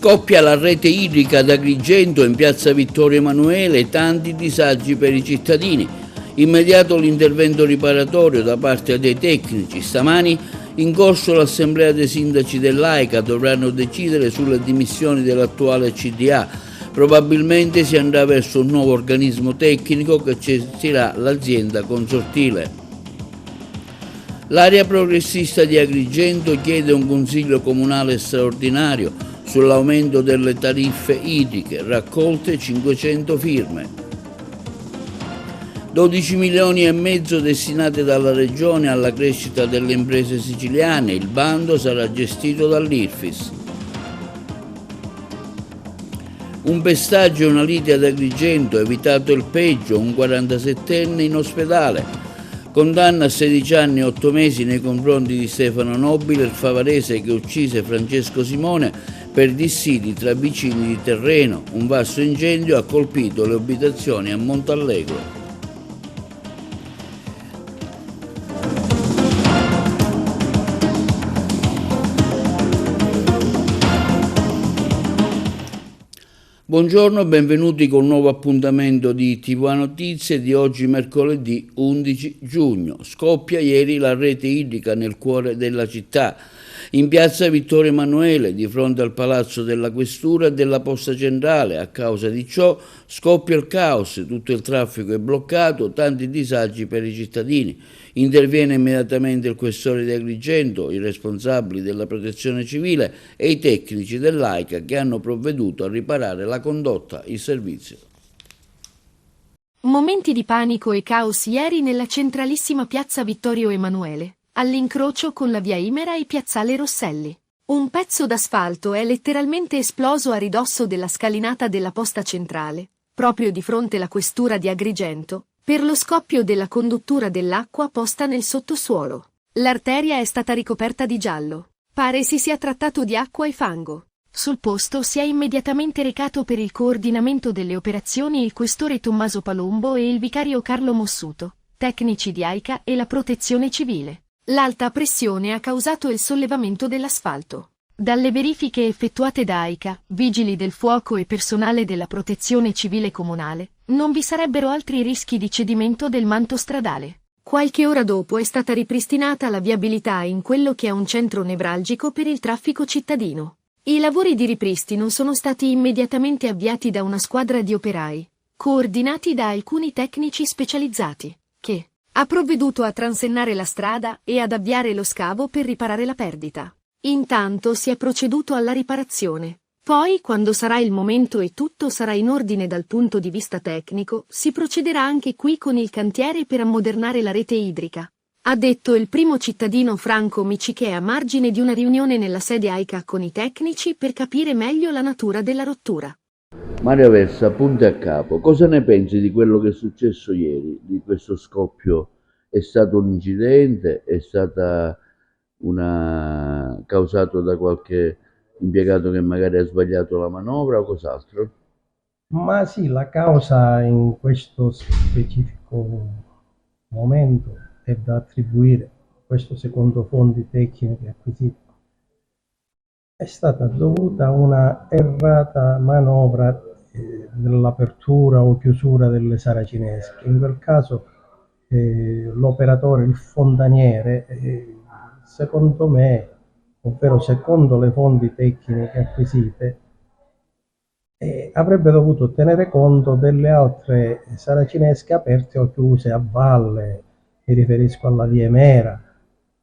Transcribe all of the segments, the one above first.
Scoppia la rete idrica ad Agrigento, in piazza Vittorio Emanuele, tanti disagi per i cittadini. Immediato l'intervento riparatorio da parte dei tecnici. Stamani in corso l'assemblea dei sindaci dell'AICA, dovranno decidere sulle dimissioni dell'attuale CDA. Probabilmente si andrà verso un nuovo organismo tecnico che gestirà l'azienda consortile. L'area progressista di Agrigento chiede un consiglio comunale straordinario sull'aumento delle tariffe idriche, raccolte 500 firme. 12 milioni e mezzo destinati dalla Regione alla crescita delle imprese siciliane, il bando sarà gestito dall'IRFIS. Un pestaggio e una lite ad Agrigento, evitato il peggio, un 47enne in ospedale. Condanna a 16 anni e 8 mesi nei confronti di Stefano Nobile, il favarese che uccise Francesco Simone per dissidi tra vicini di terreno. Un vasto incendio ha colpito le abitazioni a Montallegro. Buongiorno e benvenuti con un nuovo appuntamento di TV Notizie di oggi mercoledì 11 giugno. Scoppia ieri la rete idrica nel cuore della città. In piazza Vittorio Emanuele, di fronte al Palazzo della Questura e della Posta Centrale. A causa di ciò scoppia il caos, tutto il traffico è bloccato, tanti disagi per i cittadini. Interviene immediatamente il questore di Agrigento, i responsabili della protezione civile e i tecnici dell'AICA che hanno provveduto a riparare la condotta in servizio. Momenti di panico e caos ieri nella centralissima piazza Vittorio Emanuele, all'incrocio con la via Imera e piazzale Rosselli. Un pezzo d'asfalto è letteralmente esploso a ridosso della scalinata della Posta Centrale, proprio di fronte alla questura di Agrigento, per lo scoppio della conduttura dell'acqua posta nel sottosuolo. L'arteria è stata ricoperta di giallo. Pare si sia trattato di acqua e fango. Sul posto si è immediatamente recato per il coordinamento delle operazioni il questore Tommaso Palombo e il vicario Carlo Mossuto, tecnici di AICA e la protezione civile. L'alta pressione ha causato il sollevamento dell'asfalto. Dalle verifiche effettuate da AICA, vigili del fuoco e personale della protezione civile comunale, non vi sarebbero altri rischi di cedimento del manto stradale. Qualche ora dopo è stata ripristinata la viabilità in quello che è un centro nevralgico per il traffico cittadino. I lavori di ripristino sono stati immediatamente avviati da una squadra di operai, coordinati da alcuni tecnici specializzati, che ha provveduto a transennare la strada e ad avviare lo scavo per riparare la perdita. Intanto si è proceduto alla riparazione. Poi, quando sarà il momento e tutto sarà in ordine dal punto di vista tecnico, si procederà anche qui con il cantiere per ammodernare la rete idrica, ha detto il primo cittadino Franco Miciche a margine di una riunione nella sede AICA con i tecnici per capire meglio la natura della rottura. Mario Versa, punto a capo, cosa ne pensi di quello che è successo ieri, di questo scoppio? È stato un incidente? È stata causato da qualche impiegato che magari ha sbagliato la manovra o cos'altro? Ma sì, la causa in questo specifico momento è da attribuire, questo secondo fonti tecniche acquisite, è stata dovuta a una errata manovra dell'apertura o chiusura delle saracinesche. In quel caso l'operatore, il fontaniere, secondo me, ovvero secondo le fonti tecniche acquisite, avrebbe dovuto tenere conto delle altre saracinesche aperte o chiuse a valle, mi riferisco alla via Emera.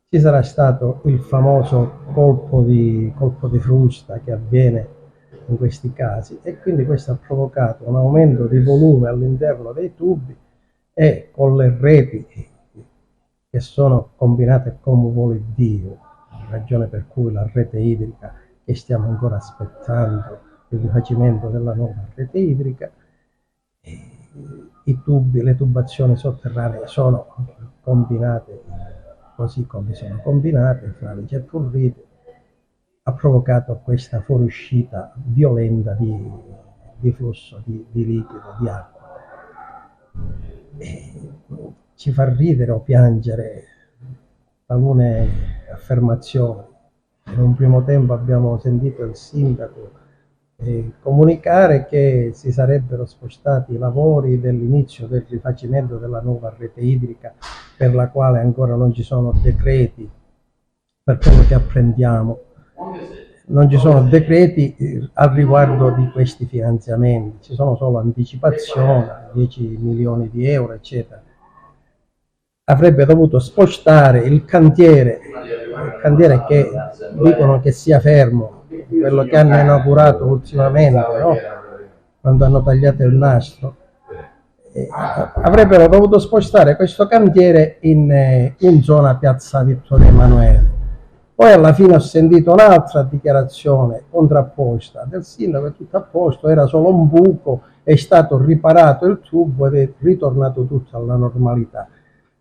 Ci sarà stato il famoso colpo di frusta che avviene in questi casi e quindi questo ha provocato un aumento di volume all'interno dei tubi e con le reti che sono combinate come vuole Dio, ragione per cui la rete idrica che stiamo ancora aspettando il rifacimento della nuova rete idrica, i tubi, le tubazioni sotterranee sono combinate così come sono combinate fra le getturrite, ha provocato questa fuoriuscita violenta di flusso di liquido, di acqua. Ci fa ridere o piangere talune affermazioni. In un primo tempo abbiamo sentito il sindaco comunicare che si sarebbero spostati i lavori dell'inizio del rifacimento della nuova rete idrica, per la quale ancora non ci sono decreti, per quello che apprendiamo. Non ci sono decreti al riguardo di questi finanziamenti, ci sono solo anticipazioni, 10 milioni di euro, eccetera. Avrebbe dovuto spostare il cantiere che dicono che sia fermo, quello che hanno inaugurato ultimamente, no? Quando hanno tagliato il nastro. Avrebbero dovuto spostare questo cantiere in zona Piazza Vittorio Emanuele. Poi alla fine ho sentito un'altra dichiarazione contrapposta del sindaco, è tutto a posto, era solo un buco, è stato riparato il tubo ed è ritornato tutto alla normalità.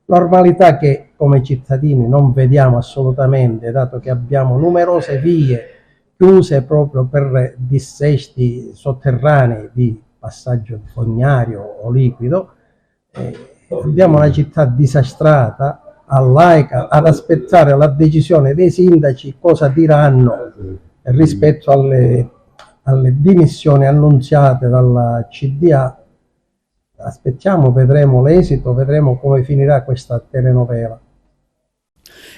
Normalità che come cittadini non vediamo assolutamente, dato che abbiamo numerose vie chiuse proprio per dissesti sotterranei di passaggio fognario o liquido. Abbiamo una città disastrata, all'AICA, ad aspettare la decisione dei sindaci cosa diranno rispetto alle dimissioni annunziate dalla CDA. Aspettiamo, vedremo l'esito, vedremo come finirà questa telenovela.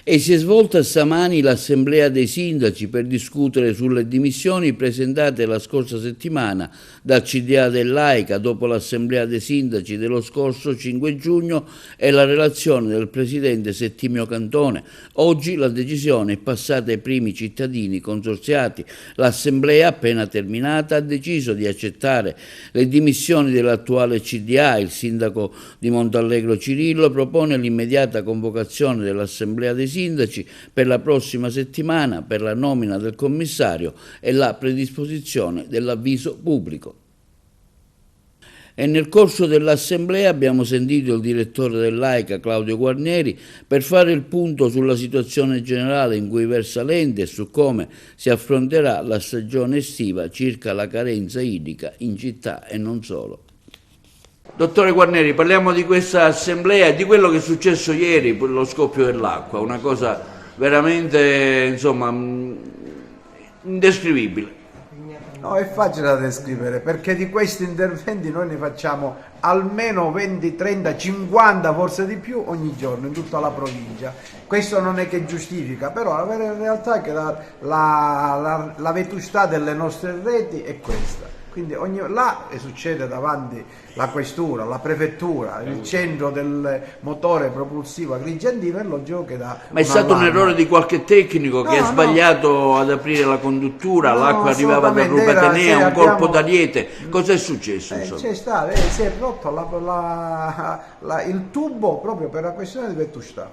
E si è svolta stamani l'assemblea dei sindaci per discutere sulle dimissioni presentate la scorsa settimana dal CDA dell'AICA dopo l'assemblea dei sindaci dello scorso 5 giugno e la relazione del presidente Settimio Cantone. Oggi la decisione è passata ai primi cittadini consorziati. L'assemblea, appena terminata, ha deciso di accettare le dimissioni dell'attuale CDA. Il sindaco di Montallegro Cirillo propone l'immediata convocazione dell'assemblea dei sindaci per la prossima settimana per la nomina del commissario e la predisposizione dell'avviso pubblico. E nel corso dell'assemblea abbiamo sentito il direttore dell'AICA Claudio Guarneri per fare il punto sulla situazione generale in cui versa l'ente e su come si affronterà la stagione estiva circa la carenza idrica in città e non solo. Dottore Guarneri, parliamo di questa assemblea e di quello che è successo ieri per lo scoppio dell'acqua, una cosa veramente, insomma, indescrivibile. No, è facile da descrivere, perché di questi interventi noi ne facciamo almeno 20, 30, 50, forse di più ogni giorno in tutta la provincia. Questo non è che giustifica, però la vera realtà è che la vetustà delle nostre reti è questa. Quindi là succede davanti la questura, la prefettura, il centro del motore propulsivo agrigentino, è logico che dà. Ma è stato un errore di qualche tecnico che ha sbagliato ad aprire la conduttura, l'acqua arrivava da Rubatenea, un colpo d'ariete. Cos'è successo? Si è rotto il tubo proprio per la questione di vetustà.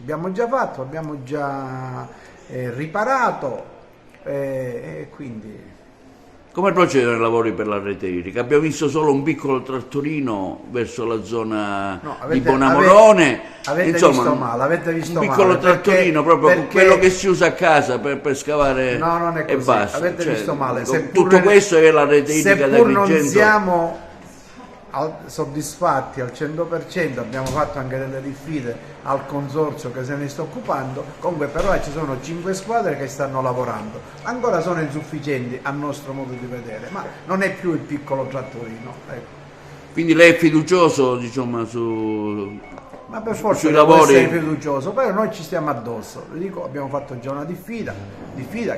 Abbiamo già fatto, abbiamo già riparato e quindi. Come procedono i lavori per la rete idrica? Abbiamo visto solo un piccolo trattorino verso la zona di Bonamorone. Avete visto male, un piccolo trattorino, proprio quello che si usa a casa per scavare non è così. E basta. Avete visto male. Tutto questo è la rete idrica di Agrigento. Non siamo soddisfatti al 100%, abbiamo fatto anche delle diffide al consorzio che se ne sta occupando, comunque però ci sono 5 squadre che stanno lavorando, ancora sono insufficienti a nostro modo di vedere, ma non è più il piccolo trattorino. Ecco. Quindi lei è fiducioso, diciamo, ma per forza sui lavori? Essere fiducioso, però noi ci stiamo addosso. Vi dico, abbiamo fatto già una diffida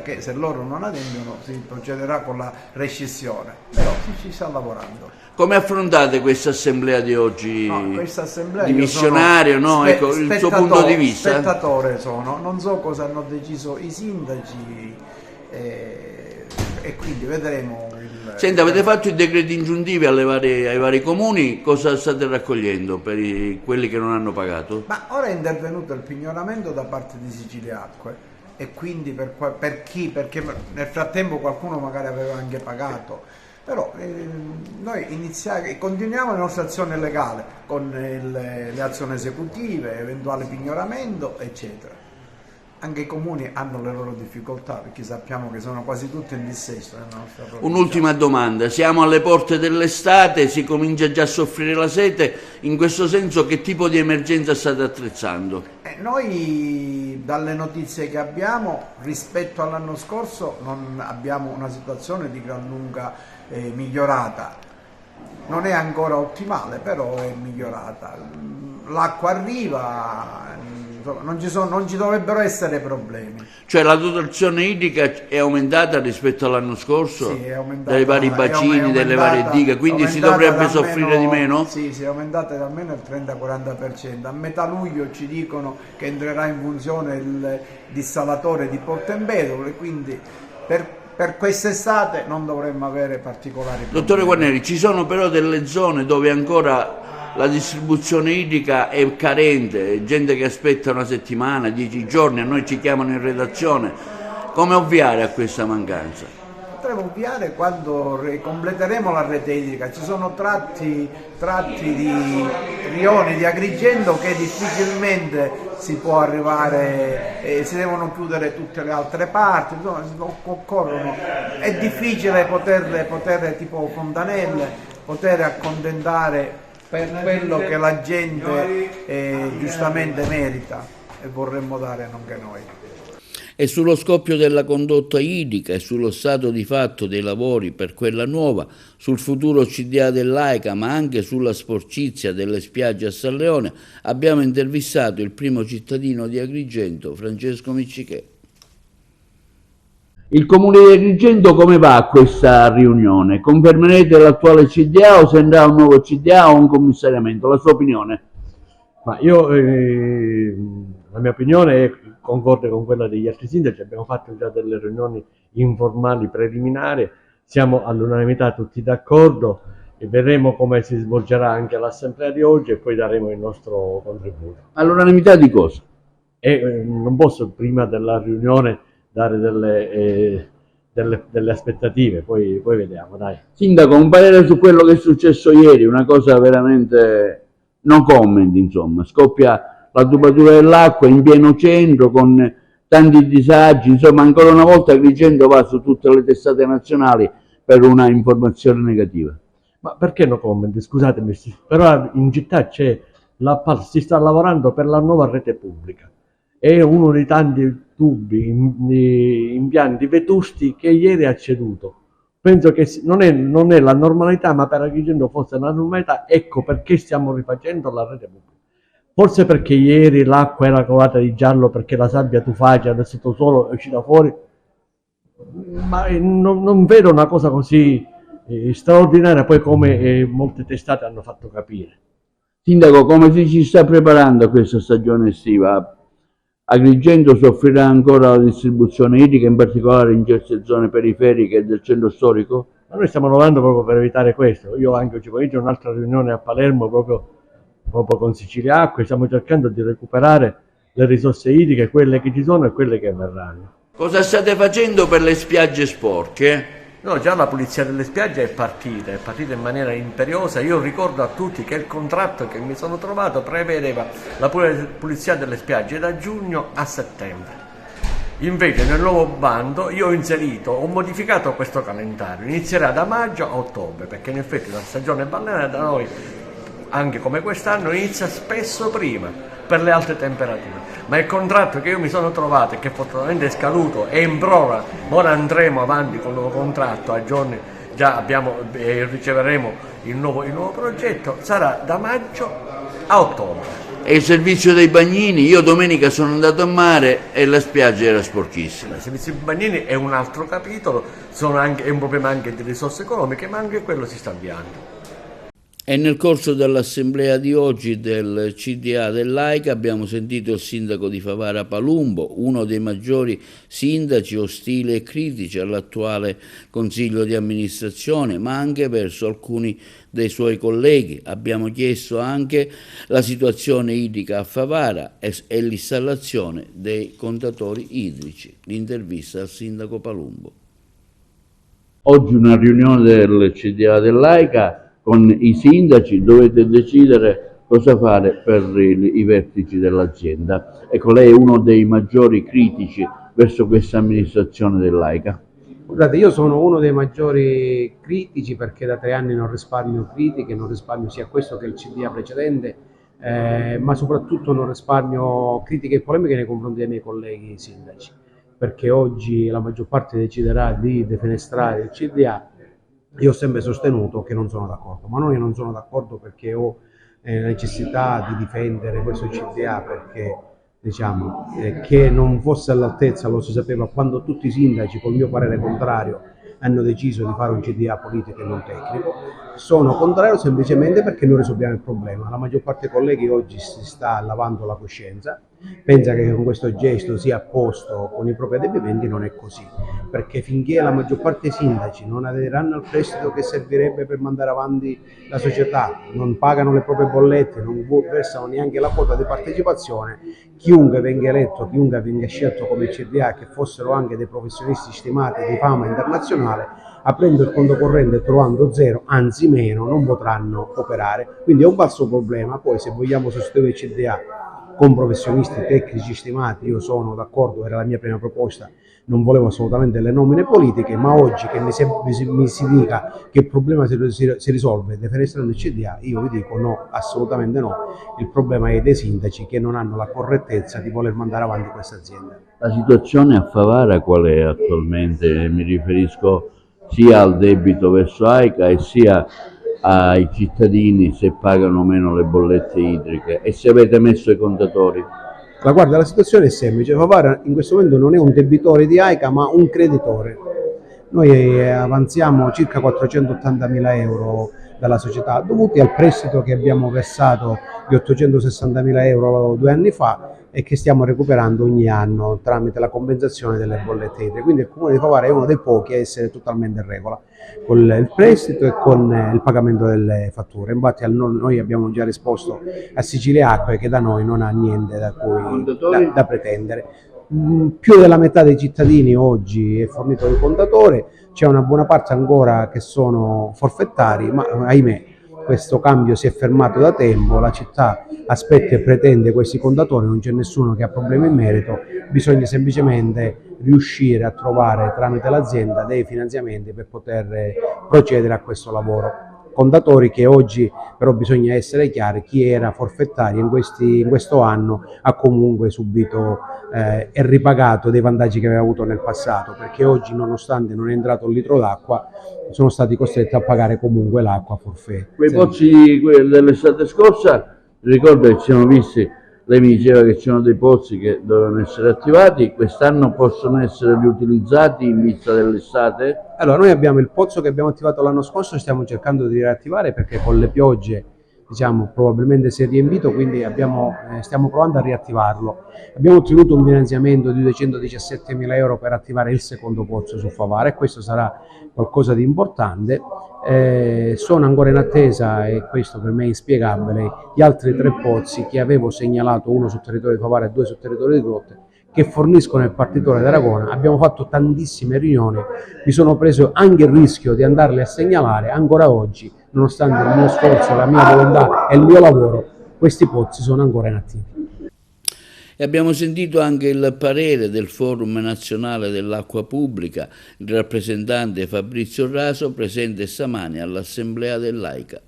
che se loro non adempiono si procederà con la rescissione, però ci sta lavorando. Come affrontate questa assemblea di oggi? Questa assemblea dimissionario, ecco, il suo punto di vista? Spettatore sono, non so cosa hanno deciso i sindaci e quindi vedremo. Senta, avete fatto i decreti ingiuntivi ai vari comuni, cosa state raccogliendo per quelli che non hanno pagato? Ma ora è intervenuto il pignoramento da parte di Siciliacque e quindi per chi? Perché nel frattempo qualcuno magari aveva anche pagato. Però noi continuiamo la nostra azione legale con le azioni esecutive, eventuale pignoramento, eccetera. anche i comuni hanno le loro difficoltà, perché sappiamo che sono quasi tutti in dissesto nella nostra provincia. Un'ultima domanda, siamo alle porte dell'estate, si comincia già a soffrire la sete, in questo senso che tipo di emergenza state attrezzando? Noi dalle notizie che abbiamo rispetto all'anno scorso non abbiamo una situazione di gran lunga migliorata, non è ancora ottimale, però è migliorata, l'acqua arriva, non ci dovrebbero essere problemi. Cioè la dotazione idrica è aumentata rispetto all'anno scorso? Sì, è aumentata, dai vari bacini, delle varie dighe, quindi si dovrebbe soffrire di meno? Sì, si è aumentata da almeno il 30-40%. A metà luglio ci dicono che entrerà in funzione il dissalatore di Porto Empedocle, quindi per quest'estate non dovremmo avere particolari problemi. Dottore Guarneri, ci sono però delle zone dove ancora la distribuzione idrica è carente, gente che aspetta una settimana, 10 giorni, a noi ci chiamano in redazione. Come ovviare a questa mancanza? Potremo ovviare quando completeremo la rete idrica. Ci sono tratti di rioni di Agrigento che difficilmente si può arrivare, si devono chiudere tutte le altre parti, è difficile poter tipo fontanelle, poter accontentare per quello che la gente giustamente merita e vorremmo dare anche noi. E sullo scoppio della condotta idrica e sullo stato di fatto dei lavori per quella nuova, sul futuro CDA dell'AICA, ma anche sulla sporcizia delle spiagge a San Leone, abbiamo intervistato il primo cittadino di Agrigento, Francesco Miccichè. Il Comune di Agrigento come va a questa riunione? Confermerete l'attuale CDA o se andrà un nuovo CDA o un commissariamento? La sua opinione? Ma io, la mia opinione è concorde con quella degli altri sindaci, abbiamo fatto già delle riunioni informali preliminari, siamo all'unanimità tutti d'accordo e vedremo come si svolgerà anche l'assemblea di oggi e poi daremo il nostro contributo. All'unanimità di cosa? Non posso prima della riunione dare delle aspettative, poi vediamo, dai. Sindaco, un parere su quello che è successo ieri, una cosa veramente no comment, insomma, scoppia la tubatura dell'acqua in pieno centro con tanti disagi, insomma ancora una volta Agrigento va su tutte le testate nazionali per una informazione negativa. Ma perché no comment? Scusatemi, però in città si sta lavorando per la nuova rete pubblica. È uno dei tanti tubi, impianti vetusti che ieri ha ceduto. Penso che non è la normalità, ma per Agrigento fosse la normalità, ecco perché stiamo rifacendo la rete pubblica. Forse perché ieri l'acqua era colorata di giallo perché la sabbia tufaggia del sottosuolo è uscita fuori, ma non vedo una cosa così straordinaria poi come molte testate hanno fatto capire. Sindaco, come si ci sta preparando a questa stagione estiva? Agrigento soffrirà ancora la distribuzione idrica, in particolare in certe zone periferiche del centro storico? Ma noi stiamo lavorando proprio per evitare questo. Io anche oggi pomeriggio ho un'altra riunione a Palermo proprio con Sicilia Acque, stiamo cercando di recuperare le risorse idriche, quelle che ci sono e quelle che verranno. Cosa state facendo per le spiagge sporche? No, già la pulizia delle spiagge è partita in maniera imperiosa. Io ricordo a tutti che il contratto che mi sono trovato prevedeva la pulizia delle spiagge da giugno a settembre. Invece nel nuovo bando io ho modificato questo calendario, inizierà da maggio a ottobre, perché in effetti la stagione balneare da noi, anche come quest'anno, inizia spesso prima per le alte temperature, ma il contratto che io mi sono trovato e che fortunatamente è scaduto è in proroga, ora andremo avanti con il nuovo contratto, a giorni già riceveremo il nuovo progetto, sarà da maggio a ottobre. E il servizio dei bagnini? Io domenica sono andato a mare e la spiaggia era sporchissima. Il servizio dei bagnini è un altro capitolo, è un problema anche di risorse economiche, ma anche quello si sta avviando. E nel corso dell'assemblea di oggi del CDA dell'AICA abbiamo sentito il sindaco di Favara Palumbo, uno dei maggiori sindaci ostili e critici all'attuale consiglio di amministrazione, ma anche verso alcuni dei suoi colleghi. Abbiamo chiesto anche la situazione idrica a Favara e l'installazione dei contatori idrici. L'intervista al sindaco Palumbo. Oggi una riunione del CDA dell'AICA con i sindaci, dovete decidere cosa fare per i vertici dell'azienda. Ecco, lei è uno dei maggiori critici verso questa amministrazione dell'AICA. Guardate, io sono uno dei maggiori critici perché da 3 anni non risparmio critiche, non risparmio sia questo che il CDA precedente, ma soprattutto non risparmio critiche e polemiche nei confronti dei miei colleghi sindaci, perché oggi la maggior parte deciderà di defenestrare il CDA. Io ho sempre sostenuto che non sono d'accordo, ma non sono d'accordo perché ho la necessità di difendere questo CDA, perché diciamo che non fosse all'altezza lo si sapeva quando tutti i sindaci col mio parere contrario hanno deciso di fare un CDA politico e non tecnico. Sono contrario semplicemente perché non risolviamo il problema. La maggior parte dei colleghi oggi si sta lavando la coscienza, pensa che con questo gesto sia a posto con i propri adempimenti. Non è così, perché finché la maggior parte dei sindaci non aderiranno al prestito che servirebbe per mandare avanti la società, non pagano le proprie bollette, non versano neanche la quota di partecipazione, chiunque venga eletto, chiunque venga scelto come CDA, che fossero anche dei professionisti stimati di fama internazionale, aprendo il conto corrente e trovando zero, anzi meno, non potranno operare. Quindi è un falso problema. Poi se vogliamo sostituire il CDA con professionisti tecnici stimati, io sono d'accordo, era la mia prima proposta, non volevo assolutamente le nomine politiche, ma oggi che mi si dica che il problema si risolve defenestrando il CDA, io vi dico no, assolutamente no. Il problema è dei sindaci che non hanno la correttezza di voler mandare avanti questa azienda. La situazione a Favara qual è attualmente? Mi riferisco sia al debito verso AICA e sia ai cittadini se pagano meno le bollette idriche e se avete messo i contatori. Guarda, la situazione è semplice. Favara in questo momento non è un debitore di AICA ma un creditore. Noi avanziamo circa 480.000 euro dalla società dovuti al prestito che abbiamo versato di 860.000 euro 2 anni fa e che stiamo recuperando ogni anno tramite la compensazione delle bollette idriche. Quindi il Comune di Favara è uno dei pochi a essere totalmente in regola con il prestito e con il pagamento delle fatture. Infatti noi abbiamo già risposto a Sicilia Acque che da noi non ha niente da pretendere. Più della metà dei cittadini oggi è fornito di contatore, c'è una buona parte ancora che sono forfettari, ma ahimè questo cambio si è fermato da tempo, la città aspetta e pretende questi contatori, non c'è nessuno che ha problemi in merito, bisogna semplicemente riuscire a trovare tramite l'azienda dei finanziamenti per poter procedere a questo lavoro. Contatori che oggi però bisogna essere chiari, chi era forfettario in questo anno ha comunque subito e ripagato dei vantaggi che aveva avuto nel passato, perché oggi nonostante non è entrato un litro d'acqua sono stati costretti a pagare comunque l'acqua forfait. Quei pozzi dell'estate scorsa, ricordo che ci siamo visti, lei mi diceva che c'erano dei pozzi che dovevano essere attivati, quest'anno possono essere riutilizzati in vista dell'estate? Allora, noi abbiamo il pozzo che abbiamo attivato l'anno scorso, stiamo cercando di riattivare perché con le piogge diciamo probabilmente si è riempito, quindi stiamo provando a riattivarlo. Abbiamo ottenuto un finanziamento di 217.000 euro per attivare il secondo pozzo su Favara e questo sarà qualcosa di importante. Sono ancora in attesa, e questo per me è inspiegabile, gli altri 3 pozzi che avevo segnalato, uno sul territorio di Favara e 2 sul territorio di Grotte, che forniscono il partitore d'Aragona. Abbiamo fatto tantissime riunioni, mi sono preso anche il rischio di andarli a segnalare. Ancora oggi, nonostante il mio sforzo, la mia volontà e il mio lavoro, questi pozzi sono ancora inattivi. E abbiamo sentito anche il parere del Forum Nazionale dell'Acqua Pubblica, il rappresentante Fabrizio Raso, presente stamani all'Assemblea dell'AICA.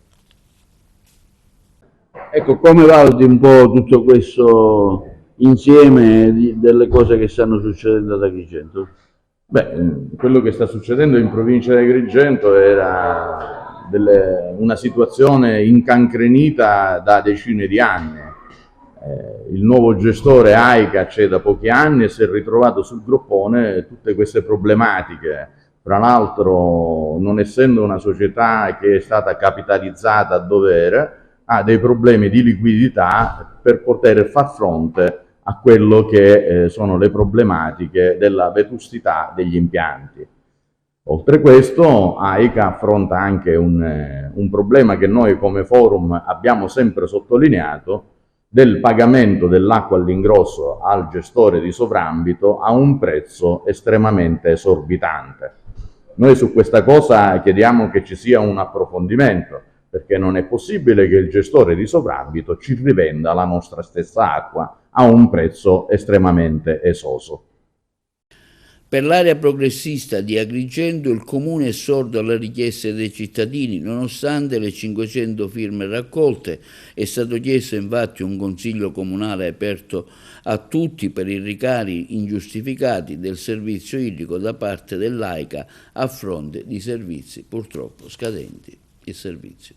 Ecco, come valuti un po' tutto questo insieme delle cose che stanno succedendo ad Agrigento? Beh, quello che sta succedendo in provincia di Agrigento era una situazione incancrenita da decine di anni. Il nuovo gestore AICA c'è da pochi anni e si è ritrovato sul groppone tutte queste problematiche. Tra l'altro, non essendo una società che è stata capitalizzata a dovere, ha dei problemi di liquidità per poter far fronte a quello che sono le problematiche della vetustità degli impianti. Oltre a questo, AICA affronta anche un problema che noi come forum abbiamo sempre sottolineato, del pagamento dell'acqua all'ingrosso al gestore di sovrambito a un prezzo estremamente esorbitante. Noi su questa cosa chiediamo che ci sia un approfondimento, perché non è possibile che il gestore di soprabito ci rivenda la nostra stessa acqua a un prezzo estremamente esoso. Per l'area progressista di Agrigento il Comune è sordo alle richieste dei cittadini, nonostante le 500 firme raccolte. È stato chiesto infatti un consiglio comunale aperto a tutti per i rincari ingiustificati del servizio idrico da parte dell'AICA a fronte di servizi purtroppo scadenti. Il servizio.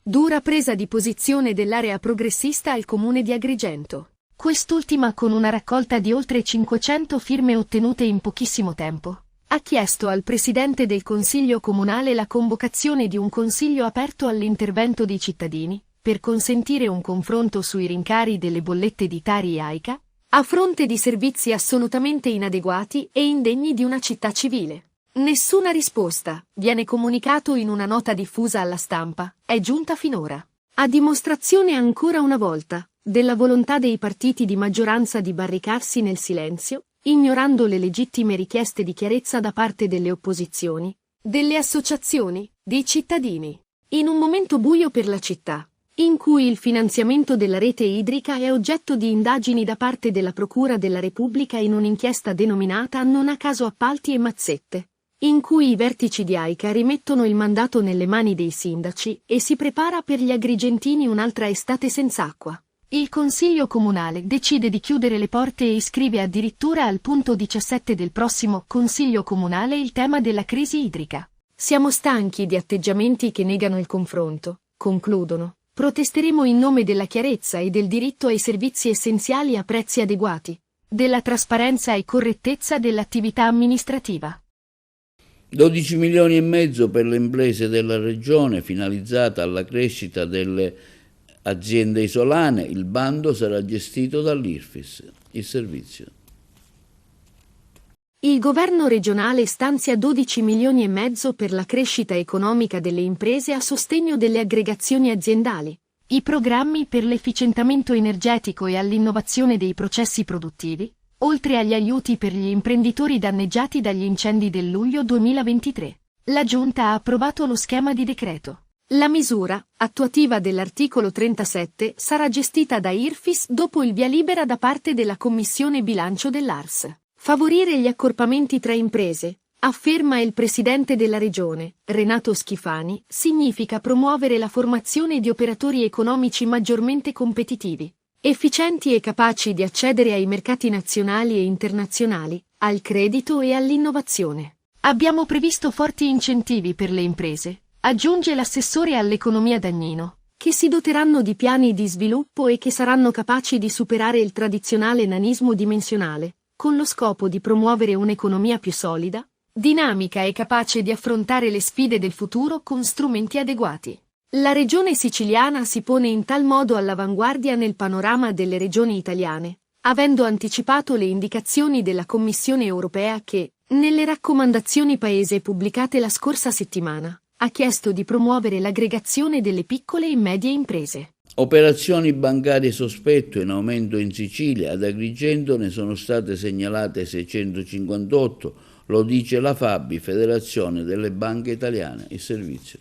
Dura presa di posizione dell'area progressista al Comune di Agrigento. Quest'ultima, con una raccolta di oltre 500 firme ottenute in pochissimo tempo, ha chiesto al Presidente del Consiglio Comunale la convocazione di un consiglio aperto all'intervento dei cittadini, per consentire un confronto sui rincari delle bollette di Tari e AICA, a fronte di servizi assolutamente inadeguati e indegni di una città civile. Nessuna risposta, viene comunicato in una nota diffusa alla stampa, è giunta finora. A dimostrazione ancora una volta della volontà dei partiti di maggioranza di barricarsi nel silenzio, ignorando le legittime richieste di chiarezza da parte delle opposizioni, delle associazioni, dei cittadini. In un momento buio per la città, in cui il finanziamento della rete idrica è oggetto di indagini da parte della Procura della Repubblica in un'inchiesta denominata non a caso appalti e mazzette, in cui i vertici di AICA rimettono il mandato nelle mani dei sindaci e si prepara per gli agrigentini un'altra estate senza acqua. Il Consiglio Comunale decide di chiudere le porte e iscrive addirittura al punto 17 del prossimo Consiglio Comunale il tema della crisi idrica. Siamo stanchi di atteggiamenti che negano il confronto, concludono. Protesteremo in nome della chiarezza e del diritto ai servizi essenziali a prezzi adeguati, della trasparenza e correttezza dell'attività amministrativa. 12 milioni e mezzo per le imprese della regione finalizzata alla crescita delle aziende isolane, il bando sarà gestito dall'IRFIS, il servizio. Il governo regionale stanzia 12 milioni e mezzo per la crescita economica delle imprese a sostegno delle aggregazioni aziendali, i programmi per l'efficientamento energetico e all'innovazione dei processi produttivi, oltre agli aiuti per gli imprenditori danneggiati dagli incendi del luglio 2023. La Giunta ha approvato lo schema di decreto. La misura, attuativa dell'articolo 37, sarà gestita da IRFIS dopo il via libera da parte della Commissione Bilancio dell'ARS. Favorire gli accorpamenti tra imprese, afferma il presidente della regione, Renato Schifani, significa promuovere la formazione di operatori economici maggiormente competitivi, efficienti e capaci di accedere ai mercati nazionali e internazionali, al credito e all'innovazione. Abbiamo previsto forti incentivi per le imprese, aggiunge l'assessore all'economia Dagnino, che si doteranno di piani di sviluppo e che saranno capaci di superare il tradizionale nanismo dimensionale, con lo scopo di promuovere un'economia più solida, dinamica e capace di affrontare le sfide del futuro con strumenti adeguati. La regione siciliana si pone in tal modo all'avanguardia nel panorama delle regioni italiane, avendo anticipato le indicazioni della Commissione europea che, nelle raccomandazioni paese pubblicate la scorsa settimana, ha chiesto di promuovere l'aggregazione delle piccole e medie imprese. Operazioni bancarie sospetto in aumento in Sicilia, ad Agrigento ne sono state segnalate 658, lo dice la FABI, Federazione delle Banche Italiane, il servizio.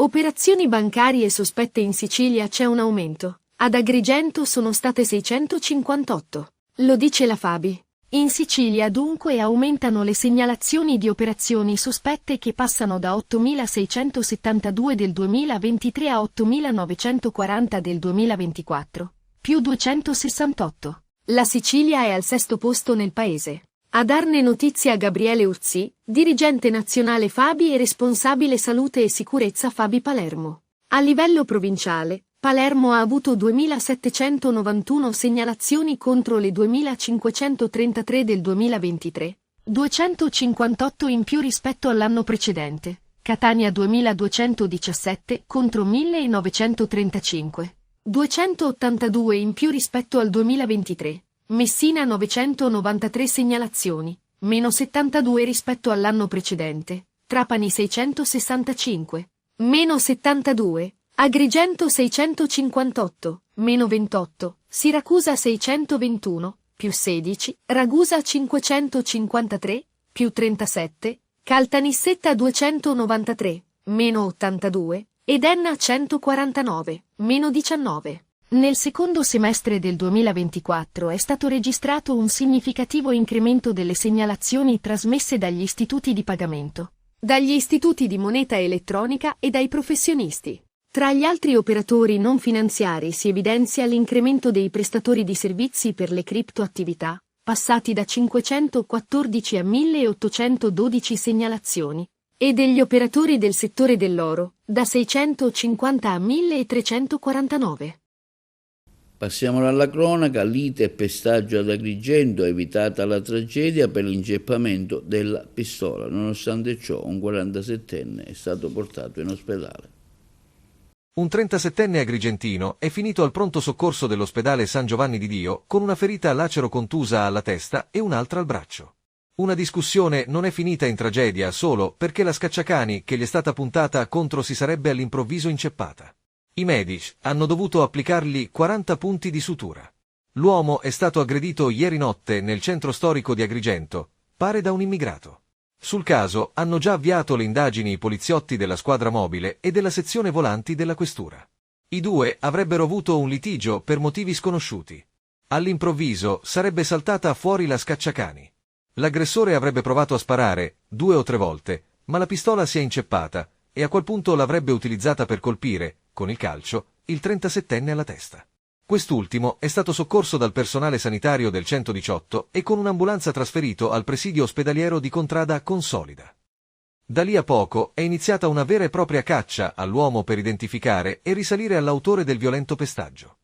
Operazioni bancarie sospette in Sicilia c'è un aumento, ad Agrigento sono state 658, lo dice la FABI. In Sicilia dunque aumentano le segnalazioni di operazioni sospette che passano da 8.672 del 2023 a 8.940 del 2024, più 268. La Sicilia è al sesto posto nel paese. A darne notizia Gabriele Urzi, dirigente nazionale FABI e responsabile salute e sicurezza FABI Palermo. A livello provinciale, Palermo ha avuto 2.791 segnalazioni contro le 2.533 del 2023, 258 in più rispetto all'anno precedente, Catania 2.217 contro 1.935, 282 in più rispetto al 2023, Messina 993 segnalazioni, meno 72 rispetto all'anno precedente, Trapani 665, meno 72, Agrigento 658, meno 28, Siracusa 621, più 16, Ragusa 553, più 37, Caltanissetta 293, meno 82, ed Enna 149, meno 19. Nel secondo semestre del 2024 è stato registrato un significativo incremento delle segnalazioni trasmesse dagli istituti di pagamento, dagli istituti di moneta elettronica e dai professionisti. Tra gli altri operatori non finanziari si evidenzia l'incremento dei prestatori di servizi per le criptoattività, passati da 514 a 1812 segnalazioni, e degli operatori del settore dell'oro, da 650 a 1349. Passiamo alla cronaca. Lite e pestaggio ad Agrigento, evitata la tragedia per l'inceppamento della pistola. Nonostante ciò, un 47enne è stato portato in ospedale. Un 37enne agrigentino è finito al pronto soccorso dell'ospedale San Giovanni di Dio con una ferita lacero-contusa alla testa e un'altra al braccio. Una discussione non è finita in tragedia solo perché la scacciacani che gli è stata puntata contro si sarebbe all'improvviso inceppata. I medici hanno dovuto applicargli 40 punti di sutura. L'uomo è stato aggredito ieri notte nel centro storico di Agrigento, pare da un immigrato. Sul caso hanno già avviato le indagini i poliziotti della squadra mobile e della sezione volanti della questura. I due avrebbero avuto un litigio per motivi sconosciuti. All'improvviso sarebbe saltata fuori la scacciacani. L'aggressore avrebbe provato a sparare 2 o 3 volte, ma la pistola si è inceppata e a quel punto l'avrebbe utilizzata per colpire, con il calcio, il 37enne alla testa. Quest'ultimo è stato soccorso dal personale sanitario del 118 e con un'ambulanza trasferito al presidio ospedaliero di Contrada Consolida. Da lì a poco è iniziata una vera e propria caccia all'uomo per identificare e risalire all'autore del violento pestaggio.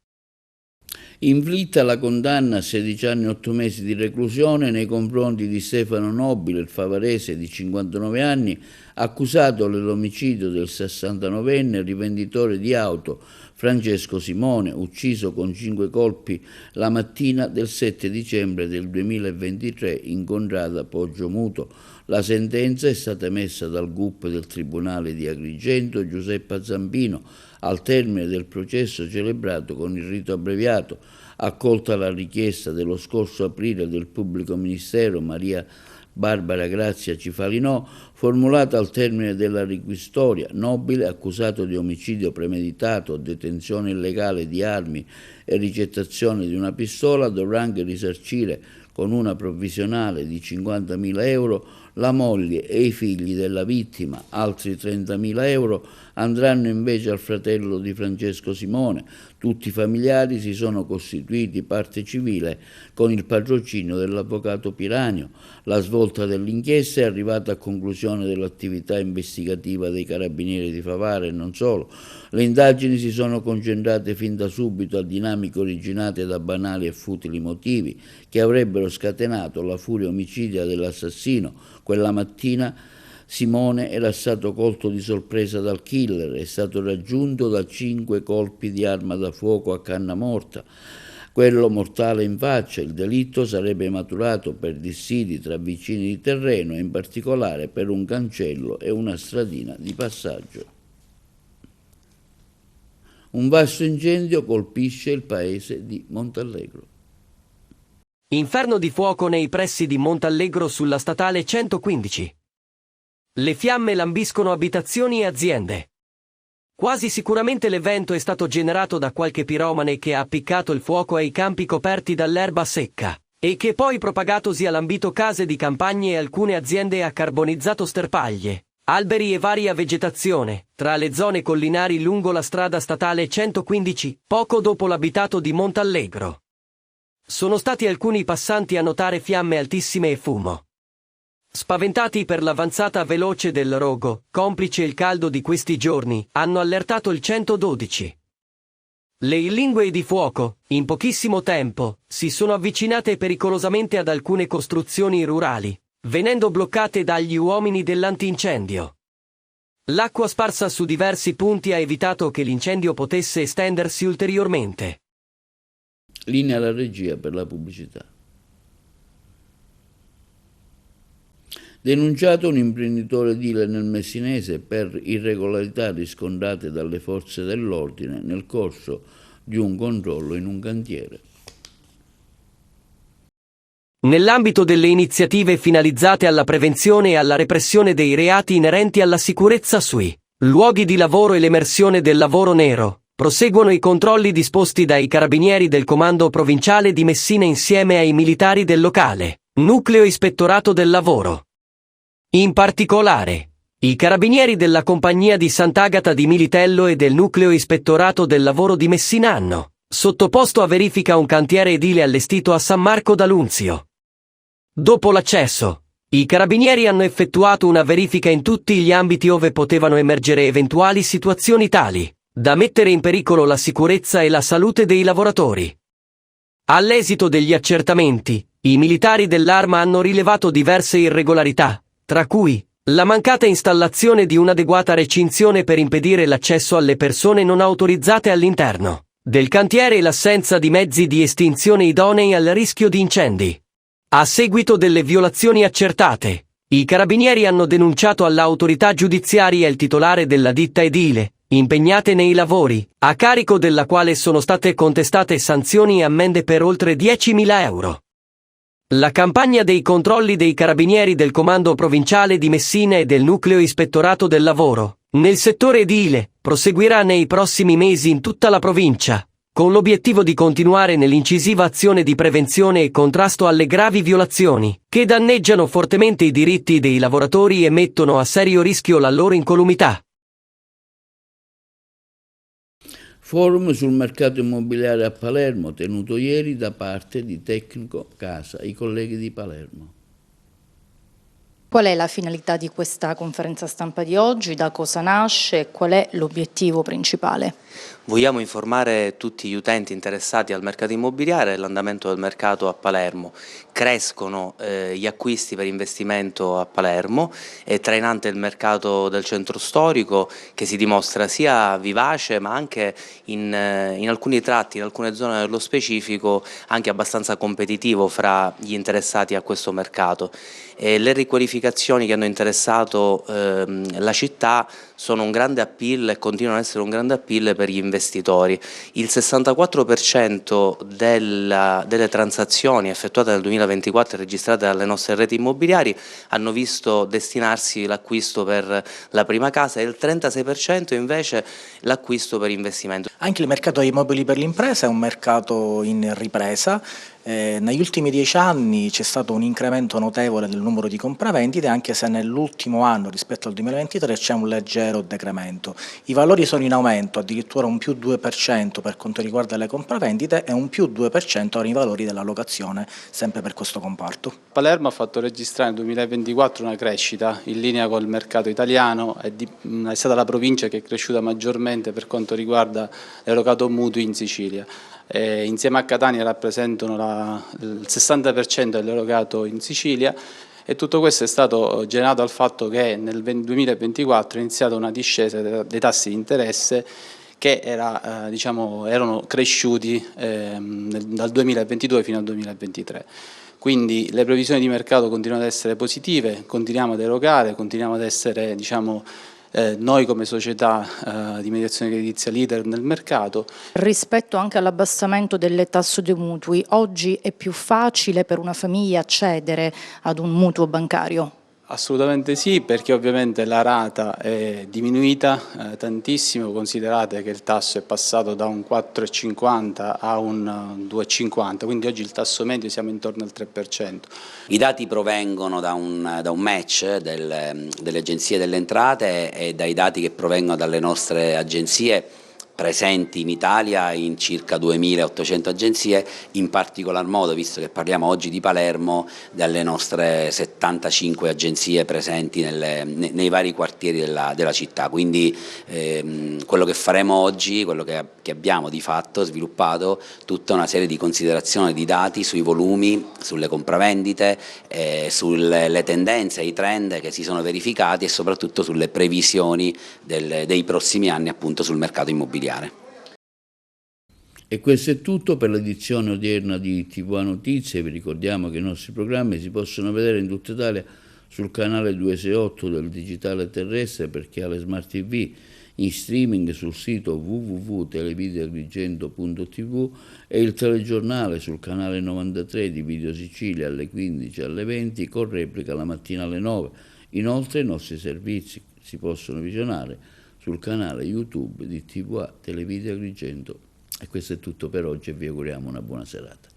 Inflitta la condanna a 16 anni e 8 mesi di reclusione nei confronti di Stefano Nobile, il favarese di 59 anni, accusato dell'omicidio del 69enne rivenditore di auto Francesco Simone, ucciso con 5 colpi la mattina del 7 dicembre del 2023 in contrada Poggiomuto. La sentenza è stata emessa dal GUP del Tribunale di Agrigento Giuseppe Zampino al termine del processo celebrato con il rito abbreviato, accolta la richiesta dello scorso aprile del pubblico ministero Maria Barbara Grazia Cifalinò, formulata al termine della requistoria. Nobile, accusato di omicidio premeditato, detenzione illegale di armi e ricettazione di una pistola, dovrà anche risarcire con una provvisionale di 50.000 euro la moglie e i figli della vittima. Altri 30.000 euro andranno invece al fratello di Francesco Simone. Tutti i familiari si sono costituiti parte civile con il patrocinio dell'avvocato Piranio. La svolta dell'inchiesta è arrivata a conclusione dell'attività investigativa dei carabinieri di Favara e non solo. Le indagini si sono concentrate fin da subito a dinamiche originate da banali e futili motivi che avrebbero scatenato la furia omicidia dell'assassino. Quella mattina Simone era stato colto di sorpresa dal killer, è stato raggiunto da 5 colpi di arma da fuoco a canna morta, quello mortale in faccia. Il delitto sarebbe maturato per dissidi tra vicini di terreno e in particolare per un cancello e una stradina di passaggio. Un vasto incendio colpisce il paese di Montallegro. Inferno di fuoco nei pressi di Montallegro sulla statale 115. Le fiamme lambiscono abitazioni e aziende. Quasi sicuramente l'evento è stato generato da qualche piromane che ha appiccato il fuoco ai campi coperti dall'erba secca e che poi propagatosi ha lambito case di campagne e alcune aziende e ha carbonizzato sterpaglie, alberi e varia vegetazione tra le zone collinari lungo la strada statale 115, poco dopo l'abitato di Montallegro. Sono stati alcuni passanti a notare fiamme altissime e fumo. Spaventati per l'avanzata veloce del rogo, complice il caldo di questi giorni, hanno allertato il 112. Le lingue di fuoco, in pochissimo tempo, si sono avvicinate pericolosamente ad alcune costruzioni rurali, venendo bloccate dagli uomini dell'antincendio. L'acqua sparsa su diversi punti ha evitato che l'incendio potesse estendersi ulteriormente. Linea alla regia per la pubblicità. Denunciato un imprenditore edile nel Messinese per irregolarità riscontrate dalle forze dell'ordine nel corso di un controllo in un cantiere. nell'ambito delle iniziative finalizzate alla prevenzione e alla repressione dei reati inerenti alla sicurezza sui luoghi di lavoro e l'emersione del lavoro nero, proseguono i controlli disposti dai carabinieri del Comando Provinciale di Messina insieme ai militari del locale Nucleo Ispettorato del Lavoro. In particolare, i carabinieri della Compagnia di Sant'Agata di Militello e del Nucleo Ispettorato del Lavoro di Messina hanno sottoposto a verifica un cantiere edile allestito a San Marco d'Alunzio. Dopo l'accesso, i carabinieri hanno effettuato una verifica in tutti gli ambiti ove potevano emergere eventuali situazioni tali da mettere in pericolo la sicurezza e la salute dei lavoratori. All'esito degli accertamenti, i militari dell'Arma hanno rilevato diverse irregolarità, tra cui la mancata installazione di un'adeguata recinzione per impedire l'accesso alle persone non autorizzate all'interno del cantiere e l'assenza di mezzi di estinzione idonei al rischio di incendi. A seguito delle violazioni accertate, i carabinieri hanno denunciato all'autorità giudiziaria il titolare della ditta edile, impegnate nei lavori, a carico della quale sono state contestate sanzioni e ammende per oltre 10.000 euro. La campagna dei controlli dei carabinieri del Comando Provinciale di Messina e del Nucleo Ispettorato del Lavoro, nel settore edile, proseguirà nei prossimi mesi in tutta la provincia, con l'obiettivo di continuare nell'incisiva azione di prevenzione e contrasto alle gravi violazioni, che danneggiano fortemente i diritti dei lavoratori e mettono a serio rischio la loro incolumità. Forum sul mercato immobiliare a Palermo, tenuto ieri da parte di Tecnico Casa, i colleghi di Palermo. Qual è la finalità di questa conferenza stampa di oggi? Da cosa nasce e qual è l'obiettivo principale? Vogliamo informare tutti gli utenti interessati al mercato immobiliare e l'andamento del mercato a Palermo. Crescono gli acquisti per investimento a Palermo, è trainante il mercato del centro storico che si dimostra sia vivace ma anche in alcuni tratti, in alcune zone dello specifico, anche abbastanza competitivo fra gli interessati a questo mercato. Le riqualificazioni che hanno interessato la città sono un grande appeal e continuano ad essere un grande appeal per gli investitori. Il 64% delle transazioni effettuate nel 2024 e registrate dalle nostre reti immobiliari hanno visto destinarsi l'acquisto per la prima casa e il 36% invece l'acquisto per investimento. Anche il mercato degli immobili per l'impresa è un mercato in ripresa. Negli ultimi 10 anni c'è stato un incremento notevole del numero di compravendite, anche se nell'ultimo anno rispetto al 2023 c'è un leggero decremento. I valori sono in aumento, addirittura un più 2% per quanto riguarda le compravendite e un più 2% nei valori della locazione, sempre per questo comparto. Palermo ha fatto registrare nel 2024 una crescita in linea col mercato italiano, è stata la provincia che è cresciuta maggiormente per quanto riguarda l'erogato mutui in Sicilia. Insieme a Catania rappresentano il 60% dell'erogato in Sicilia e tutto questo è stato generato dal fatto che nel 2024 è iniziata una discesa dei tassi di interesse che erano cresciuti dal 2022 fino al 2023. Quindi le previsioni di mercato continuano ad essere positive, continuiamo ad erogare, continuiamo ad essere noi come società di mediazione creditizia leader nel mercato. Rispetto anche all'abbassamento delle tasse dei mutui, oggi è più facile per una famiglia accedere ad un mutuo bancario? Assolutamente sì, perché ovviamente la rata è diminuita tantissimo, considerate che il tasso è passato da un 4,50 a un 2,50, quindi oggi il tasso medio siamo intorno al 3%. I dati provengono da un match delle agenzie delle entrate e dai dati che provengono dalle nostre agenzie presenti in Italia in circa 2.800 agenzie, in particolar modo, visto che parliamo oggi di Palermo, dalle nostre 75 agenzie presenti nei vari quartieri della città. Quindi quello che faremo oggi, quello che abbiamo di fatto sviluppato, tutta una serie di considerazioni di dati sui volumi, sulle compravendite, sulle tendenze, i trend che si sono verificati e soprattutto sulle previsioni dei prossimi anni appunto sul mercato immobiliare. E questo è tutto per l'edizione odierna di TV Notizie. Vi ricordiamo che i nostri programmi si possono vedere in tutta Italia sul canale 268 del digitale terrestre per chi ha le smart TV, in streaming sul sito www.televideoagrigento.tv e il telegiornale sul canale 93 di Video Sicilia alle 15 e alle 20 con replica la mattina alle 9. Inoltre i nostri servizi si possono visionare sul canale YouTube di TVA Televideo Agrigento. E questo è tutto per oggi e vi auguriamo una buona serata.